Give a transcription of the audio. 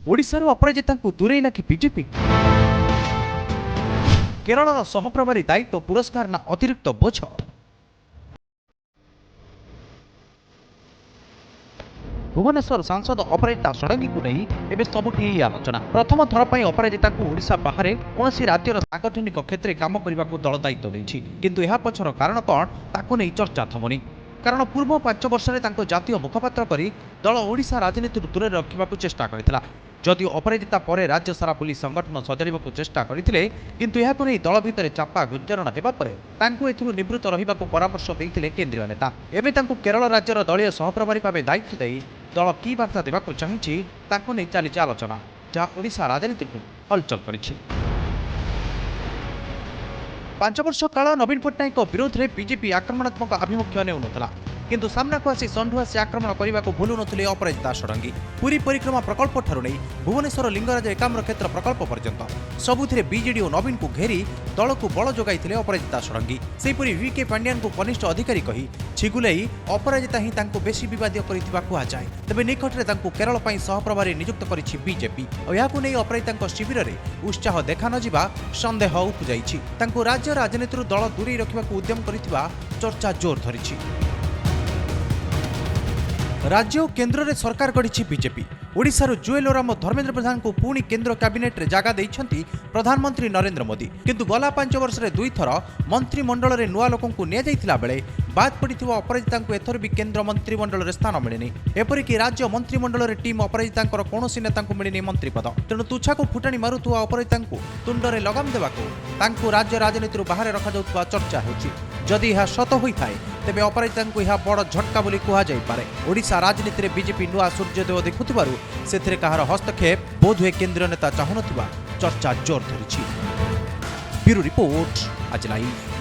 ओडिशार अपराजितांकु दूरेइला कि बीजेपी? केरलर सहप्रभारी दायित्व पुरस्कार ना अतिरिक्त बोझ? भुवनेश्वर सांसद अपराजिता षडंगी को नहीं एवं सबुठी आलोचना। प्रथम थर पर अपराजिता को ओडिशा बाहर कौन राज्यर सांगठनिक क्षेत्र में काम करने को दल दायित्व देछि, किंतु यह पछर कारण कौन ताकू नहीं चर्चा थमुनी। कारण पूर्व 5 वर्ष में जातीय मुखपात्र करी दल ओडिशा राजनीति दूरे रखा चेष्टा करथिला। जदिओ अपराजिता पर राज्य सारा पुलिस संगठन सजाड़ा चेष्टा करथिले, किंतु यह नहीं दल भितर चापा गुंजरण हेबा परे तांकु एथिरु निवृत्त रहिबाकु परामर्श देइथिले केंद्रीय नेता। एबे तांकु केरल राज्यर दलीय सहप्रभारी भाव दायित्व देई दल की बार्ता देबाकु चाहिछि ताकु नै चलीछि आलोचना, जहाँ ओडिशा राजनीति को हलचल करिछि। 5 वर्ष काल नवीन पट्टनायक विरोध में बीजेपी आक्रमणात्मक आभिमुख्य नेउनथला, किंतु सामना को आसी षंढुआ से आक्रमण करने को भूलु नथिले अपराजिता षडंगी। पुरी परिक्रमा प्रकल्प ठारू नहीं भुवनेश्वर लिंगराज एकाम्र क्षेत्र प्रकल्प पर्यंत सबुथिरे बीजेडी और नवीन को घेरी दल को बल जोगाइथिले अपराजिता षडंगी। सेहीपरि वीके पांड्यान को कनिष्ठ अधिकारी कही छिगुलाई अपराजिता ही तांको बेसी विवादित करिथिबा कुहाଯାଏ। तेबे निकटरे तांको केरल पई सहप्रभारी नियुक्त करिछि बीजेपी और याकु नै अपराजितांको शिविर रे उत्साह देखा न जिबा संदेह उपजाइछि। तांको राज्य राजनीति दल दूरे रखिबाकू उद्यम करिथिबा चर्चा जोर धरिछि। राज्य और केन्द्र में सरकार गढ़ी बीजेपी। ओडिशार जुएल ओराम धर्मेन्द्र प्रधान को पुणी केन्द्र कैबिनेट रे जगह देइछंती प्रधानमंत्री नरेंद्र मोदी, किंतु गला 5 वर्ष रे 2 थर मंत्रिमंडल रे नुआ लोकन को निया जाइथिला बेले बाद पड़िथिबा अपराजिता एथर भी केन्द्र मंत्रिमंडल रे स्थान मिलनी। एपरिक राज्य मंत्रिमंडल रे टीम अपराजिता कौनसी नेता मिलनी मंत्रिपद। तेणु तुछा को फुटाणी मारुवा अपराजिता तुंडरे लगाम देवाक राज्य राजनीति बाहर रखा चर्चा होछि। जदि यह सत होता है तेबे अपराजिता यह बड़ झटका बोली कुहाଯାଇପାରେ। ओडिशा राजनीति में बीजेपी नुआ सूर्योदय देखुथिबारु सेथिरे कहार हस्तक्षेप बोधहुए केन्द्रीय नेता चाहुनथिबा चर्चा जोर धरिछि। ब्यूरो रिपोर्ट आज लाइव।